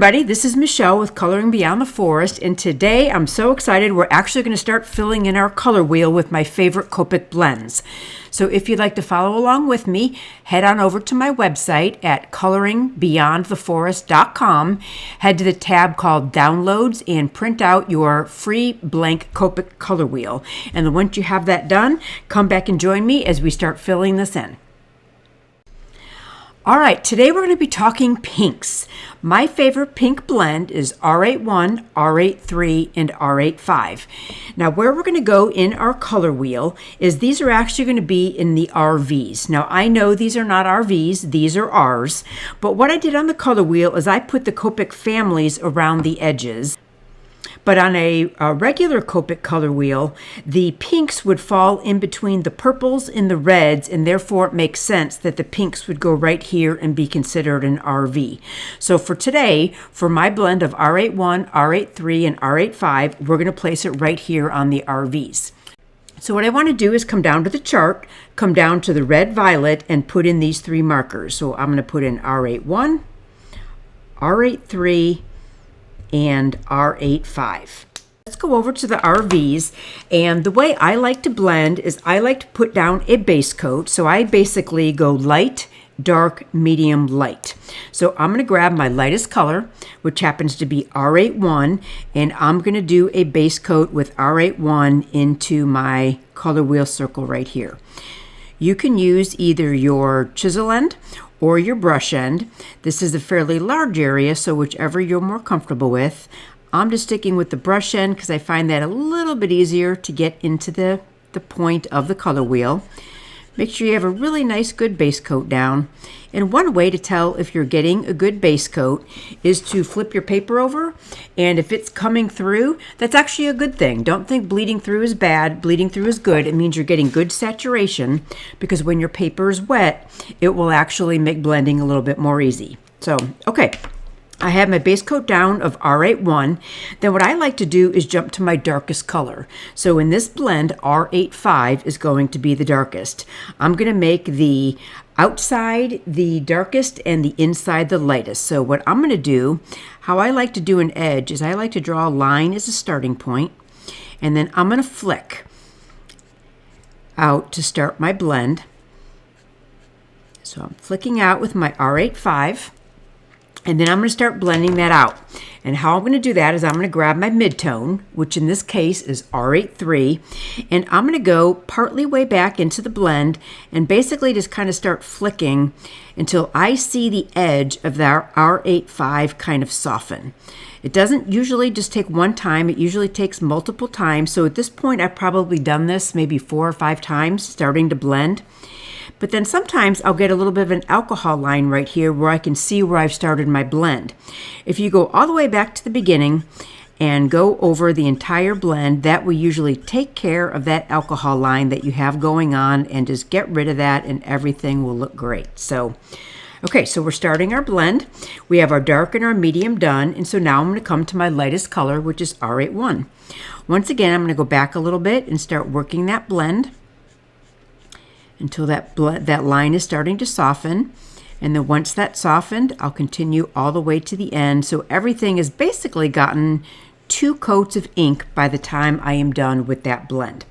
everybody, this is Michelle with Coloring Beyond the Forest, and today I'm so excited we're actually going to start filling in our color wheel with my favorite Copic blends. So if you'd like to follow along with me, head on over to my website at coloringbeyondtheforest.com, head to the tab called Downloads and print out your free blank Copic color wheel. And then once you have that done, come back and join me as we start filling this in. All right, today we're going to be talking pinks. My favorite pink blend is R81, R83, and R85. Now, where we're going to go in our color wheel is these are actually going to be in the RVs. Now, I know these are not RVs, these are Rs, but what I did on the color wheel is I put the Copic families around the edges. But on a regular Copic color wheel, the pinks would fall in between the purples and the reds, and therefore it makes sense that the pinks would go right here and be considered an RV. So for today, for my blend of R81, R83, and R85, we're going to place it right here on the RVs. So what I want to do is come down to the chart, come down to the red, violet, and put in these three markers. So I'm going to put in R81, R83, and R85. Let's go over to the RVs, and the way I like to blend is I like to put down a base coat. So I basically go light, dark, medium, light. So I'm going to grab my lightest color, which happens to be R81, and I'm going to do a base coat with R81 into my color wheel circle right here. You can use either your chisel end or your brush end. This is a fairly large area, so whichever you're more comfortable with. I'm just sticking with the brush end because I find that a little bit easier to get into the point of the color wheel. Make sure you have a really nice good base coat down. And one way to tell if you're getting a good base coat is to flip your paper over, and if it's coming through, that's actually a good thing. Don't think bleeding through is bad. Bleeding through is good. It means you're getting good saturation, because when your paper is wet, it will actually make blending a little bit more easy. So, okay. I have my base coat down of R81. Then what I like to do is jump to my darkest color. So in this blend, R85 is going to be the darkest. I'm going to make the outside the darkest and the inside the lightest. So what I'm going to do, how I like to do an edge, is I like to draw a line as a starting point, and then I'm going to flick out to start my blend. So I'm flicking out with my R85. And then I'm going to start blending that out. And how I'm going to do that is I'm going to grab my midtone, which in this case is R83, and I'm going to go partly way back into the blend and basically just kind of start flicking until I see the edge of that R85 kind of soften. It doesn't usually just take one time. It usually takes multiple times. So at this point, I've probably done this maybe 4 or 5 times starting to blend. But then sometimes I'll get a little bit of an alcohol line right here where I can see where I've started my blend. If you go all the way back to the beginning and go over the entire blend, that will usually take care of that alcohol line that you have going on, and just get rid of that and everything will look great. So, okay, so we're starting our blend. We have our dark and our medium done, and so now I'm going to come to my lightest color, which is R81. Once again, I'm going to go back a little bit and start working that blend until that line is starting to soften. And then once that's softened, I'll continue all the way to the end. So everything has basically gotten 2 coats of ink by the time I am done with that blend.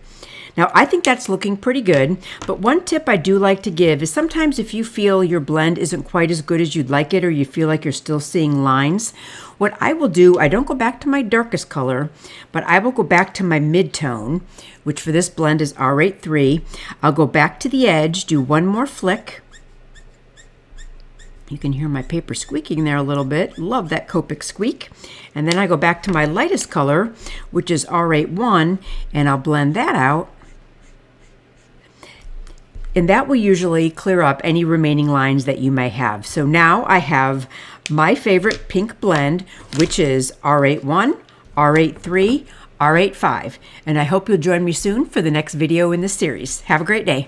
Now, I think that's looking pretty good, but one tip I do like to give is sometimes if you feel your blend isn't quite as good as you'd like it, or you feel like you're still seeing lines, what I will do, I don't go back to my darkest color, but I will go back to my midtone, which for this blend is R83. I'll go back to the edge, do one more flick. You can hear my paper squeaking there a little bit. Love that Copic squeak. And then I go back to my lightest color, which is R81, and I'll blend that out. And that will usually clear up any remaining lines that you may have. So now I have my favorite pink blend, which is R81, R83, R85. And I hope you'll join me soon for the next video in this series. Have a great day.